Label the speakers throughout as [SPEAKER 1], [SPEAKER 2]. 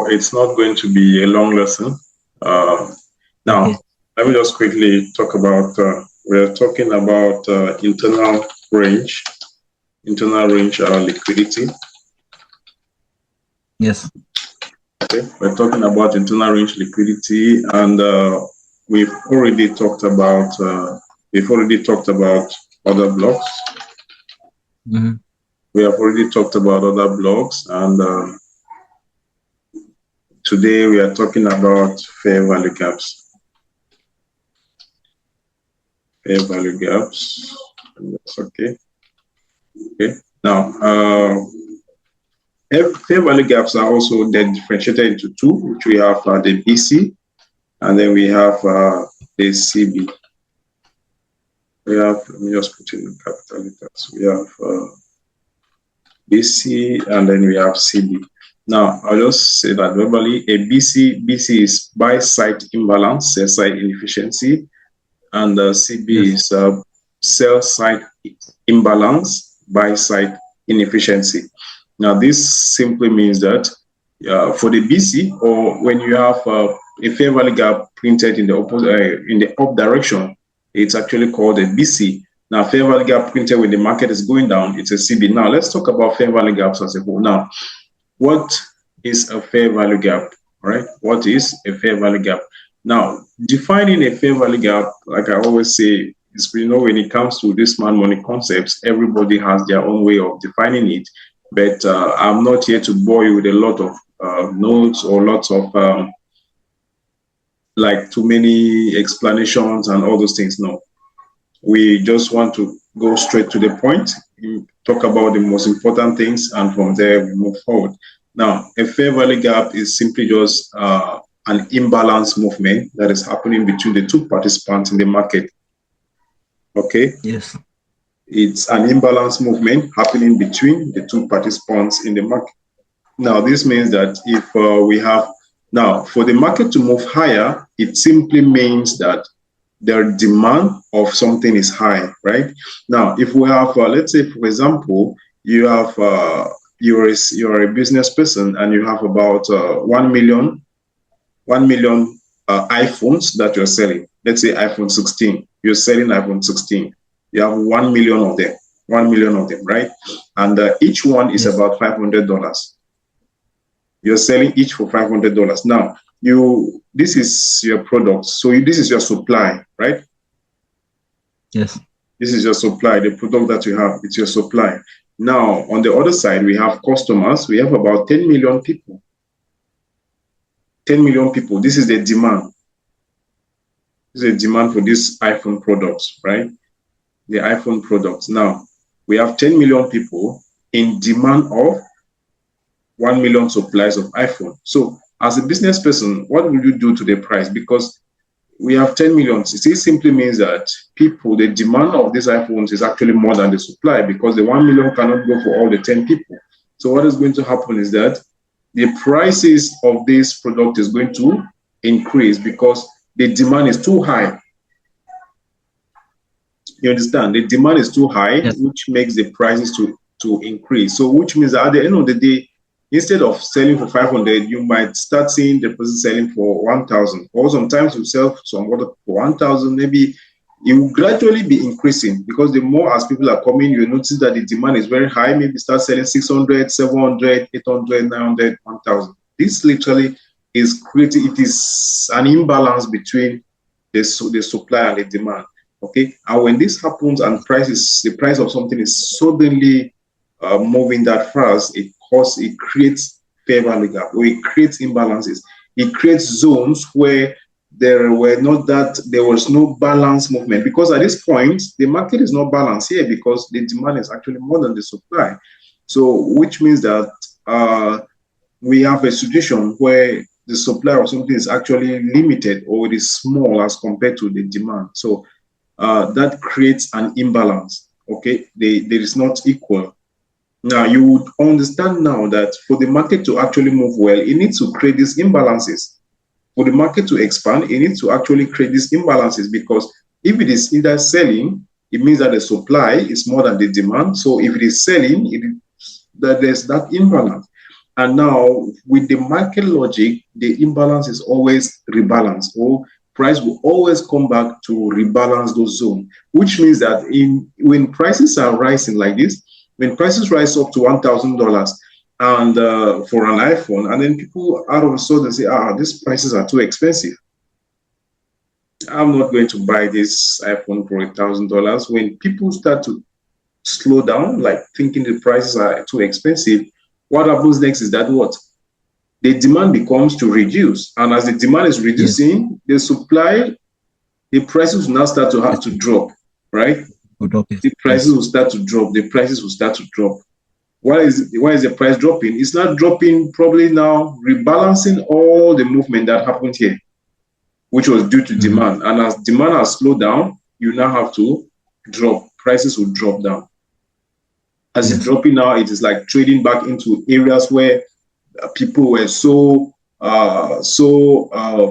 [SPEAKER 1] but it's not going to be a long lesson. Now,
[SPEAKER 2] Okay.
[SPEAKER 1] let me just quickly talk about, we're talking about internal range liquidity.
[SPEAKER 2] Yes.
[SPEAKER 1] Okay, we're talking about internal range liquidity, and we've already talked about other blocks.
[SPEAKER 2] Mm-hmm.
[SPEAKER 1] We have already talked about other blocks, and today we are talking about fair value gaps. Fair value gaps. That's okay. Okay. Now, fair value gaps are also then differentiated into two, which we have the BC, and then we have the CB. We have, let me just put in capital letters. We have BC, and then we have CB. Now, I'll just say that verbally, a BC is buy side imbalance, sell side inefficiency, and CB
[SPEAKER 2] Yes.
[SPEAKER 1] is sell side imbalance, buy side inefficiency. Now, this simply means that for the BC, or when you have a fair value gap printed in the up direction, it's actually called a BC. Now, fair value gap printed when the market is going down, it's a CB. Now, let's talk about fair value gaps as a whole. Now, what is a fair value gap? All right, what is a fair value gap? Now, defining a fair value gap, like I always say, is, when it comes to this man money concepts, everybody has their own way of defining it. But I'm not here to bore you with a lot of notes or lots of like too many explanations and all those things. No, we just want to go straight to the point, talk about the most important things, and from there we move forward. Now, a fair value gap is simply just an imbalance movement that is happening between the two participants in the market. Okay?
[SPEAKER 2] Yes.
[SPEAKER 1] It's an imbalance movement happening between the two participants in the market. Now, this means that if we have, now, for the market to move higher, it simply means that the demand of something is high, right? Now, if we have, let's say, for example, you have, you're a business person and you have about 1 million iPhones that you're selling. Let's say iPhone 16. You're selling iPhone 16. You have 1 million of them. 1 million of them, right? And each one is about $500. You're selling each for $500. Now, this is your product. So this is your supply, right?
[SPEAKER 2] Yes.
[SPEAKER 1] This is your supply, the product that you have, it's your supply. Now, on the other side, we have customers. We have about 10 million people. 10 million people. This is the demand. This is the demand for these iPhone products, right? The iPhone products. Now, we have 10 million people in demand of 1 million supplies of iPhone. So, as a business person, what will you do to the price? Because we have 10 million. It simply means that the demand of these iPhones is actually more than the supply, because the 1 million cannot go for all the 10 people. So what is going to happen is that the prices of this product is going to increase because the demand is too high. You understand? The demand is too high, yes, which makes the prices to increase. So which means that at the end of the day, instead of selling for 500, you might start seeing the person selling for 1,000. Or sometimes you sell some water for 1,000. Maybe it will gradually be increasing, because the more as people are coming, you notice that the demand is very high. Maybe start selling 600, 700, 800, 900, 1,000. This literally is creating, it is an imbalance between the supply and the demand. Okay, and when this happens and the price of something is suddenly moving that fast, it creates fair value gap, or it creates imbalances. It creates zones where there was no balance movement, because at this point the market is not balanced here, because the demand is actually more than the supply. So which means that we have a situation where the supply of something is actually limited, or it is small as compared to the demand. So that creates an imbalance. Okay, there is not equal. Now, you would understand now that for the market to actually move well, it needs to create these imbalances. For the market to expand, it needs to actually create these imbalances, because if it is either selling, it means that the supply is more than the demand. So if it is selling, that there's that imbalance. And now with the market logic, the imbalance is always rebalanced, or price will always come back to rebalance those zones, which means that when prices are rising like this, when prices rise up to $1,000 and for an iPhone, and then people out of a sudden say, these prices are too expensive. I'm not going to buy this iPhone for $1,000. When people start to slow down, like thinking the prices are too expensive, what happens next is that what? The demand becomes to reduce. And as the demand is reducing, the supply, the prices will now start to have to drop, right? The prices will start to drop. The prices will start to drop. Why is the price dropping? It's not dropping, probably now rebalancing all the movement that happened here, which was due to demand. And as demand has slowed down, you now have to drop. Prices will drop down. As it's dropping now, it is like trading back into areas where people were so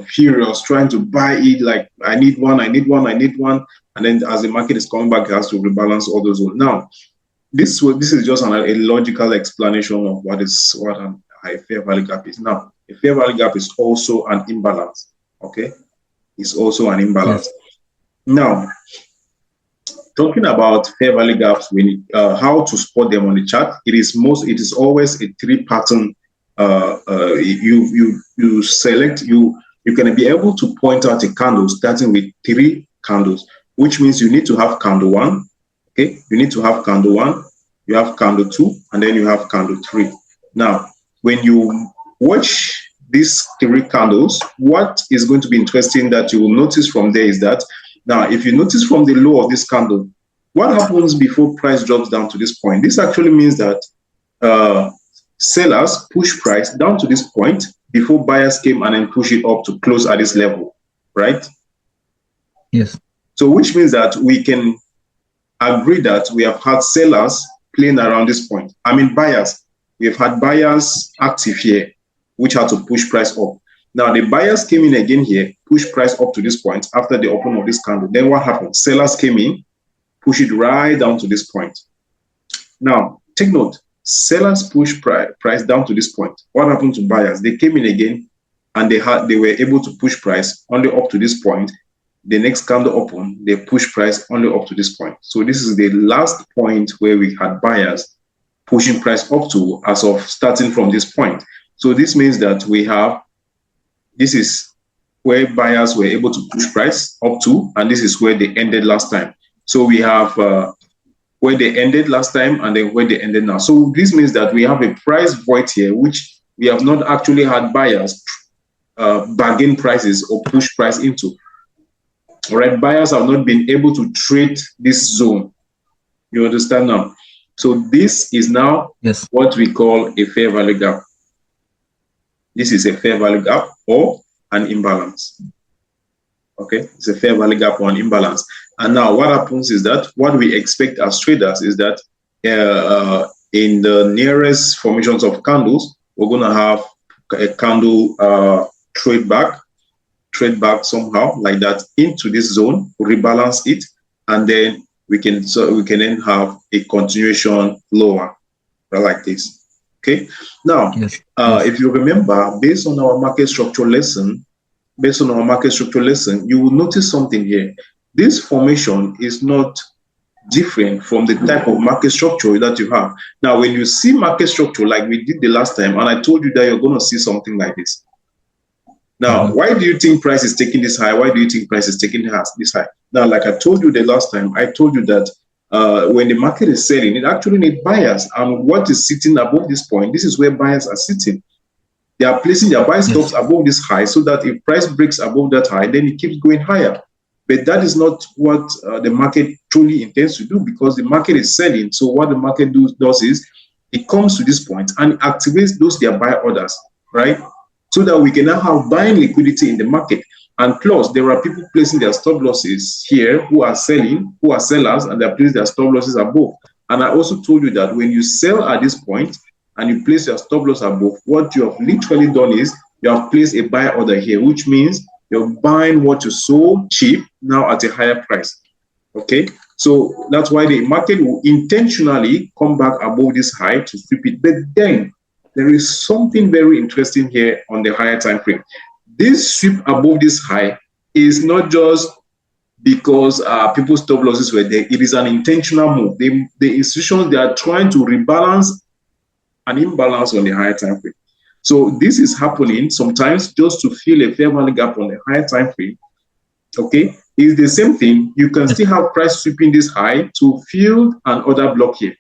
[SPEAKER 1] furious trying to buy it, like I need one. And then as the market is coming back, it has to rebalance all those. Now, this is just a logical explanation of what a fair value gap is. Now, a fair value gap is also an imbalance. Okay, it's also an imbalance. Now, talking about fair value gaps, how to spot them on the chart, it is always a three pattern. You select, you can be able to point out a candle starting with 3 candles, which means you need to have candle 1. Okay, you need to have candle 1, you have candle 2, and then you have candle 3. Now, when you watch these 3 candles, what is going to be interesting that you will notice from there is that now, if you notice from the low of this candle, what happens before price drops down to this point? This actually means that sellers push price down to this point before buyers came and then push it up to close at this level, right?
[SPEAKER 2] Yes.
[SPEAKER 1] So which means that we can agree that we have had sellers playing around this point. I mean buyers. We have had buyers active here, which had to push price up. Now the buyers came in again here, push price up to this point after the open of this candle. Then what happened? Sellers came in, push it right down to this point. Now take note, sellers push price down to this point. What happened to buyers? They came in again and they were able to push price only up to this point. The next candle open, they push price only up to this point. So this is the last point where we had buyers pushing price up to as of starting from this point. So this means that this is where buyers were able to push price up to, and this is where they ended last time. So we have where they ended last time and then where they ended now. So this means that we have a price void here, which we have not actually had buyers bargain prices or push price into. All right, buyers have not been able to trade this zone. You understand now? So this is now what we call a fair value gap. This is a fair value gap or an imbalance. Okay, it's a fair value gap or an imbalance. And now what happens is that what we expect as traders is that in the nearest formations of candles, we're going to have a candle trade back somehow like that into this zone, rebalance it, and then we can then have a continuation lower like this. Okay, now if you remember, based on our market structure lesson, you will notice something here. This formation is not different from the type of market structure that you have. Now, when you see market structure like we did the last time, and I told you that you're going to see something like this. Now, why do you think price is taking this high? Why do you think price is taking this high? Now, like I told you the last time, I told you that when the market is selling, it actually needs buyers. And what is sitting above this point, this is where buyers are sitting. They are placing their buy stops above this high so that if price breaks above that high, then it keeps going higher. But that is not what the market truly intends to do, because the market is selling. So what the market does is it comes to this point and activates their buy orders, right? So that we can now have buying liquidity in the market. And plus, there are people placing their stop losses here who are sellers, and they're placing their stop losses above. And I also told you that when you sell at this point and you place your stop loss above, what you have literally done is you have placed a buy order here, which means you're buying what you sold cheap now at a higher price. Okay, so that's why the market will intentionally come back above this high to flip it. But then there is something very interesting here on the higher time frame. This sweep above this high is not just because people's stop losses were there. It is an intentional move. The institutions, they are trying to rebalance an imbalance on the higher time frame. So this is happening sometimes just to fill a fair value gap on the higher time frame. Okay, it's the same thing. You can still have price sweeping this high to fill an order block here.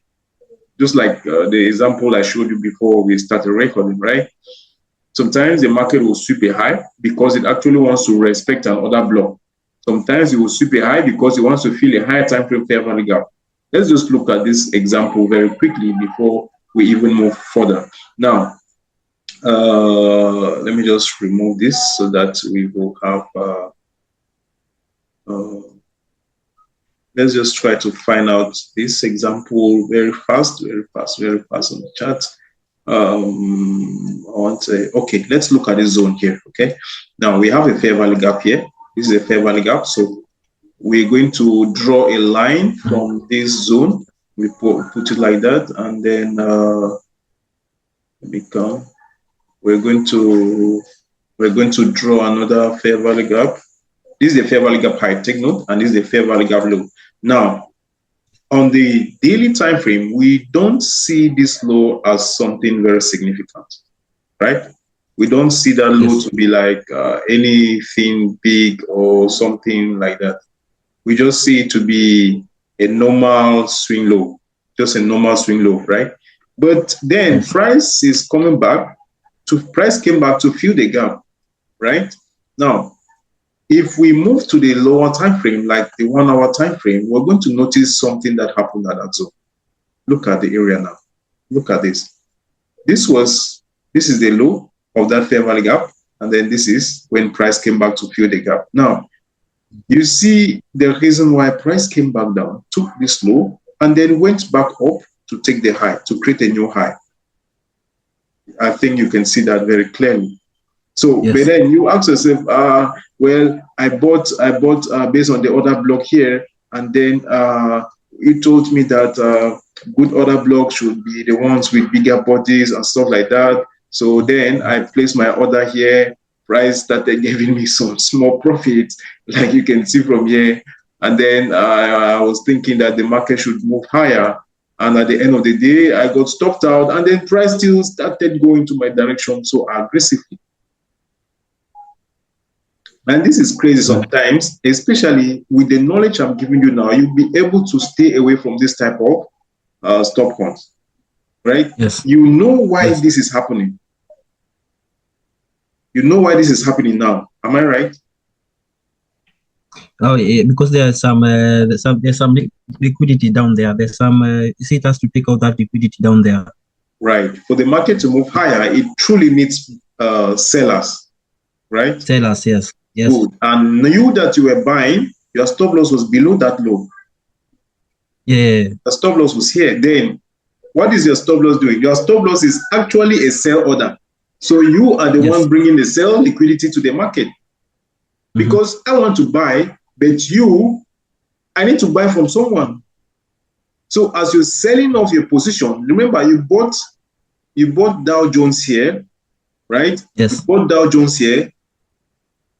[SPEAKER 1] Just like the example I showed you before we started recording, right? Sometimes the market will sweep a high because it actually wants to respect an order block. Sometimes it will sweep a high because it wants to fill a higher time frame fair value gap. Let's just look at this example very quickly before we even move further. Now, let me just remove this so that we will have let's just try to find out this example very fast on the chart. I want to, okay, let's look at this zone here. Okay, now we have a fair value gap here. This is a fair value gap, so we're going to draw a line from this zone. We put it like that, and then let me come. We're going to draw another fair value gap. This is the fair value gap high, take note, and this is the fair value gap low. Now, on the daily time frame, we don't see this low as something very significant, right? We don't see that low to be like anything big or something like that. We just see it to be a normal swing low, just a normal swing low, right? But then price is coming back price came back to fill the gap, right? Now, if we move to the lower time frame, like the 1 hour time frame, we're going to notice something that happened at that zone. Look at the area now. Look at this. This is the low of that fair value gap, and then this is when price came back to fill the gap. Now, you see the reason why price came back down, took this low, and then went back up to take the high, to create a new high. I think you can see that very clearly. So, but then you ask yourself, well, I bought based on the order block here, and then you told me that good order blocks should be the ones with bigger bodies and stuff like that. So then I placed my order here. Price started giving me some small profits, like you can see from here. And then I was thinking that the market should move higher. And at the end of the day, I got stopped out, and then price still started going to my direction so aggressively. And this is crazy sometimes, especially with the knowledge I'm giving you now, you'll be able to stay away from this type of stop counts, right?
[SPEAKER 2] Yes.
[SPEAKER 1] You know why this is happening. You know why this is happening now. Am I right?
[SPEAKER 2] Oh, yeah, because there's some liquidity down there. There's some it has to take out that liquidity down there.
[SPEAKER 1] Right. For the market to move higher, it truly needs sellers, right?
[SPEAKER 2] Sellers, yes. Yes.
[SPEAKER 1] Good. And you that you were buying, your stop loss was below that low.
[SPEAKER 2] Yeah.
[SPEAKER 1] The stop loss was here. Then what is your stop loss doing? Your stop loss is actually a sell order. So you are the one bringing the sell liquidity to the market. Because I want to buy, but I need to buy from someone. So as you're selling off your position, remember you bought Dow Jones here, right?
[SPEAKER 2] Yes.
[SPEAKER 1] You bought Dow Jones here,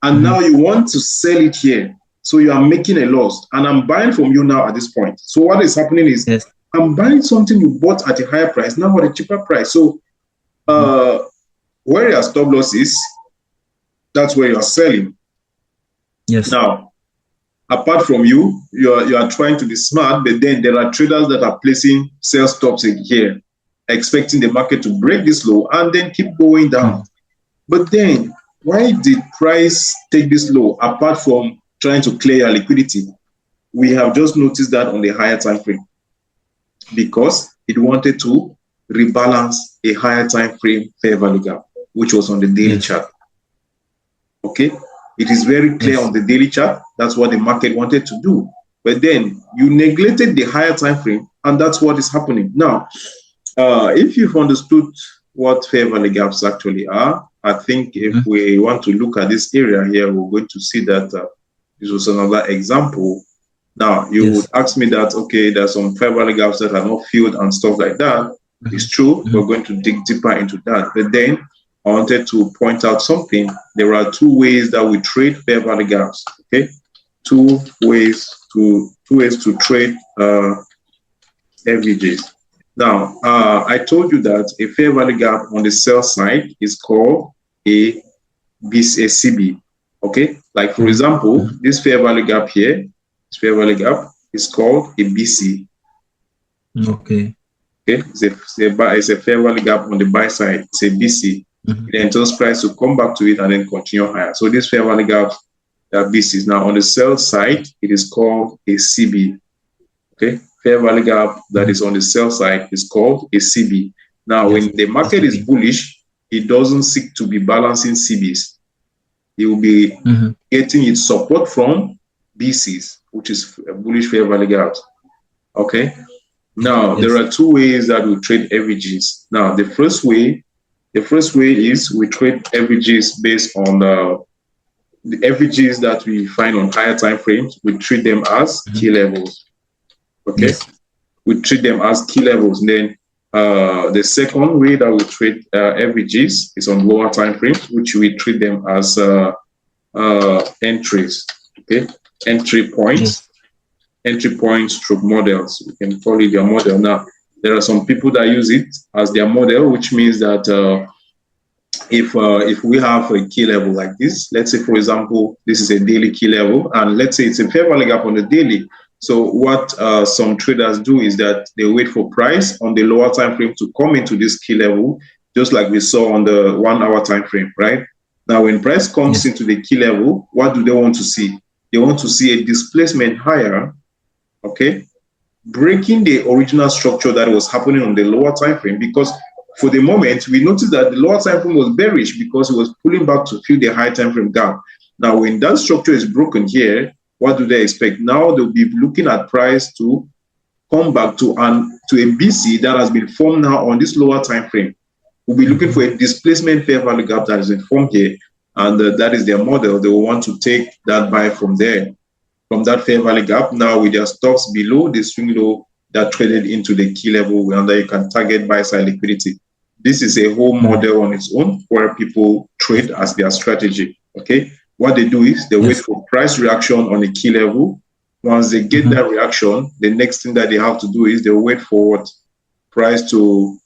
[SPEAKER 1] and now you want to sell it here. So you are making a loss, and I'm buying from you now at this point. So what is happening is I'm buying something you bought at a higher price, now at a cheaper price. So where your stop loss is, that's where you are selling.
[SPEAKER 2] Yes.
[SPEAKER 1] Now, apart from you are trying to be smart, but then there are traders that are placing sell stops in here, expecting the market to break this low and then keep going down. But then, why did price take this low apart from trying to clear your liquidity? We have just noticed that on the higher time frame, because it wanted to rebalance a higher time frame fair value gap, which was on the daily chart. Okay, it is very clear on the daily chart. That's what the market wanted to do. But then you neglected the higher time frame, and that's what is happening. Now, if you've understood what fair value gaps actually are, I think if we want to look at this area here, we're going to see that this was another example. Now, you would ask me that, okay, there's some fair value gaps that are not filled and stuff like that. It's true, we're going to dig deeper into that. But then I wanted to point out something. There are two ways that we trade fair value gaps. Okay, two ways to trade FVGs. Now, I told you that a fair value gap on the sell side is called a CB. Okay, like for example, this fair value gap here, this fair value gap is called a BC.
[SPEAKER 2] Okay.
[SPEAKER 1] Okay, it's a fair value gap on the buy side. It's a BC. Then those price to come back to it and then continue higher. So this fair value gap, that BC is now on the sell side. It is called a CB. Okay, fair value gap that is on the sell side is called a CB. Now, when the market is bullish, it doesn't seek to be balancing CBs. It will be getting its support from BCs, which is a bullish fair value gap. Okay. Now, there are two ways that we trade FVGs. Now, the first way is we trade FVGs based on the FVGs that we find on higher time frames. We treat them as key levels. Okay, we treat them as key levels. And then the second way that we trade FVGs is on lower time frames, which we treat them as entries. Okay, entry points. Entry points stroke models. We can call it their model. Now, there are some people that use it as their model, which means that if we have a key level like this, let's say, for example, this is a daily key level, and let's say it's a fair value gap on the daily. So what some traders do is that they wait for price on the lower time frame to come into this key level, just like we saw on the 1 hour time frame, right? Now, when price comes into the key level, what do they want to see? They want to see a displacement higher. Okay, breaking the original structure that was happening on the lower time frame, because for the moment we noticed that the lower time frame was bearish because it was pulling back to fill the high time frame gap. Now, when that structure is broken here, what do they expect? Now they'll be looking at price to come back to a BC that has been formed now on this lower time frame. We'll be looking for a displacement fair value gap that is informed here, and that is their model. They will want to take that buy from there. From that fair value gap, now with their stocks below the swing low that traded into the key level, and that you can target buy side liquidity. This is a whole model on its own where people trade as their strategy. Okay, what they do is they wait for price reaction on the key level. Once they get that reaction, the next thing that they have to do is they wait for what price to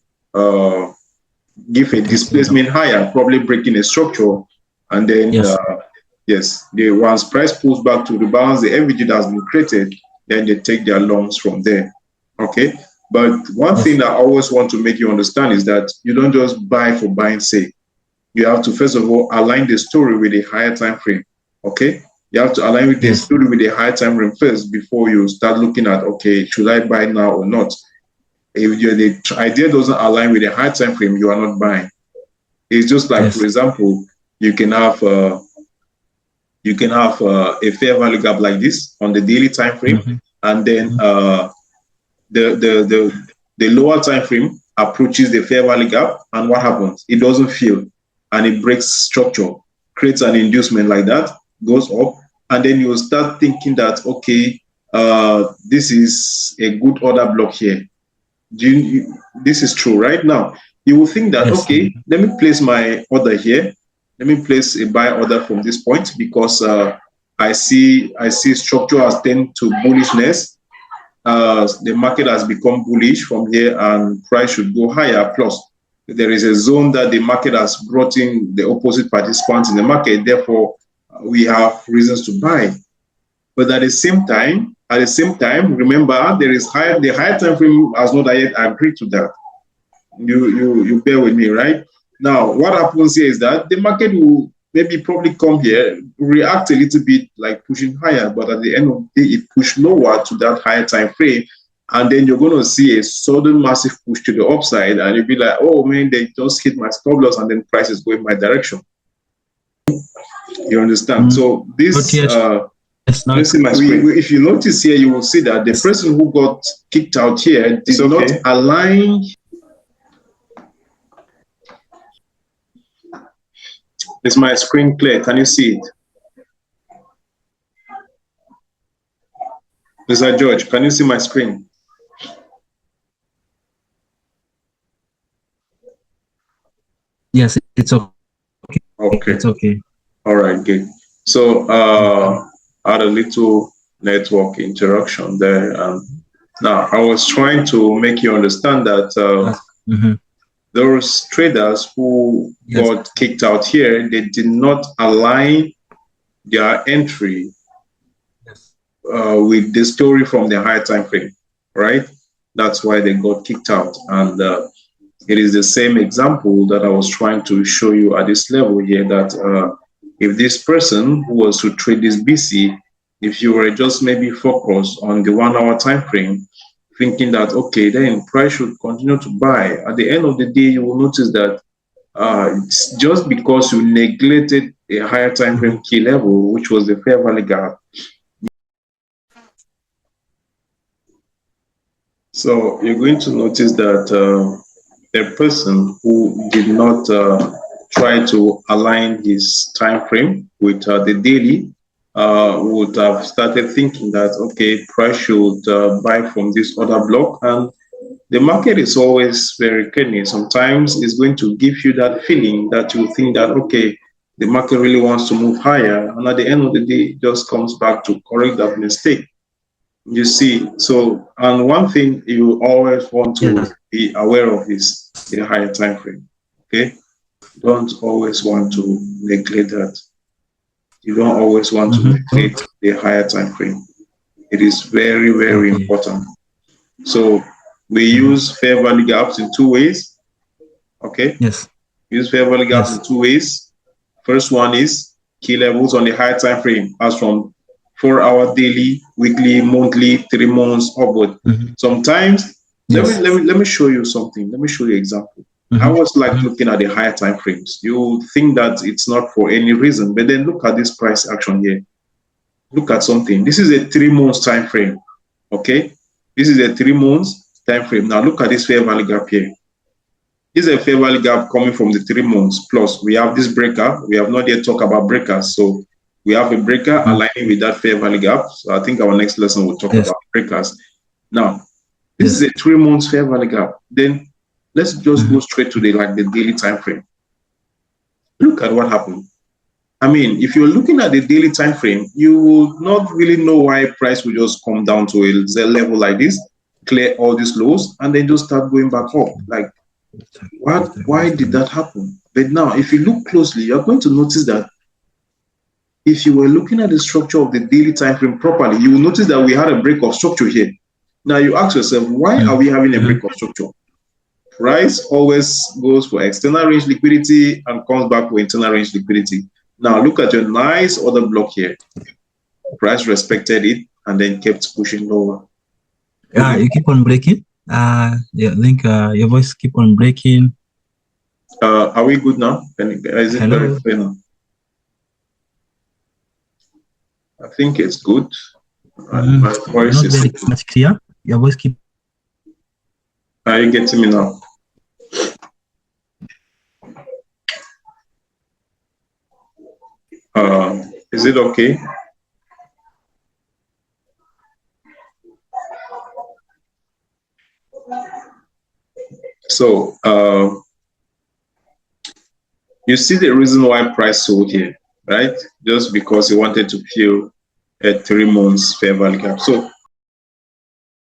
[SPEAKER 1] give a displacement higher, probably breaking a structure, and then once price pulls back to rebalance the FVG that has been created, then they take their longs from there. Okay, but one thing that I always want to make you understand is that you don't just buy for buying sake. You have to first of all align the story with a higher time frame. Okay, you have to align with the story with a higher time frame first before you start looking at, okay, should I buy now or not? If the idea doesn't align with a high time frame, you are not buying. It's just like, for example, you can have a fair value gap like this on the daily time frame, and then the lower time frame approaches the fair value gap, and what happens? It doesn't fill, and it breaks structure, creates an inducement like that, goes up, and then you will start thinking that, okay, this is a good order block here. This is true, right? Now you will think that, okay, let me place my order here. Let me place a buy order from this point because I see structure has tended to bullishness. The market has become bullish from here, and price should go higher. Plus, there is a zone that the market has brought in the opposite participants in the market. Therefore, we have reasons to buy. But at the same time, remember the higher time frame has not yet agreed to that. You bear with me, right? Now, what happens here is that the market will probably come here, react a little bit like pushing higher, but at the end of the day, it push lower to that higher time frame. And then you're going to see a sudden massive push to the upside, and you'll be like, oh man, they just hit my stop loss, and then price is going my direction. You understand? So this, if you notice here, you will see that the person who got kicked out here did not align. Is my screen clear? Can you see it? Mr. George, can you see my screen?
[SPEAKER 2] Yes, it's okay.
[SPEAKER 1] Okay.
[SPEAKER 2] It's okay.
[SPEAKER 1] All right, good. So I had a little network interaction there. Now I was trying to make you understand that those traders who
[SPEAKER 2] Yes.
[SPEAKER 1] got kicked out here, they did not align their entry
[SPEAKER 2] Yes.
[SPEAKER 1] with the story from the higher time frame, right? That's why they got kicked out. And it is the same example that I was trying to show you at this level here that if this person who was to trade this BC, if you were just maybe focused on the 1 hour time frame, thinking that, okay, then price should continue to buy, at the end of the day, you will notice that it's just because you neglected a higher time frame key level, which was the fair value gap. So you're going to notice that a person who did not try to align his time frame with the daily would have started thinking that, okay, price should buy from this other block. And the market is always very canny. Sometimes it's going to give you that feeling that you think that, okay, the market really wants to move higher. And at the end of the day, it just comes back to correct that mistake. You see, so, and one thing you always want to be aware of is the higher time frame. Okay, don't always want to neglect that. You don't always want to neglect the higher time frame. It is very, very important. So we use fair value gaps in two ways. Okay.
[SPEAKER 2] Yes.
[SPEAKER 1] We use fair value gaps in two ways. First one is key levels on the higher time frame, as from 4 hour, daily, weekly, monthly, 3 months, upward. Sometimes, let me show you something. Let me show you an example. I was like looking at the higher time frames. You think that it's not for any reason, but then look at this price action here. Look at something. This is a 3 months time frame. Okay, this is a 3 months time frame. Now look at this fair value gap here. This is a fair value gap coming from the 3 months. Plus, we have this breaker. We have not yet talked about breakers. So we have a breaker aligning with that fair value gap. So I think our next lesson will talk about breakers. Now, this is a 3 months fair value gap. Then let's just go straight to the daily time frame. Look at what happened. I mean, if you're looking at the daily time frame, you will not really know why price will just come down to a level like this, clear all these lows, and then just start going back up. Like, why did that happen? But now, if you look closely, you're going to notice that if you were looking at the structure of the daily time frame properly, you will notice that we had a break of structure here. Now you ask yourself, why are we having a break of structure? Price always goes for external range liquidity and comes back for internal range liquidity. Now look at your nice other block here. Price respected it and then kept pushing lower.
[SPEAKER 2] Yeah, you keep on breaking. Yeah, I think your voice keep on breaking.
[SPEAKER 1] Are we good now? Is it very clear now? I think it's good. My voice is
[SPEAKER 2] not very much clear. Your voice keep.
[SPEAKER 1] Are you getting me now? Is it okay? So you see the reason why price sold here, right? Just because he wanted to fill a 3 months fair value gap. So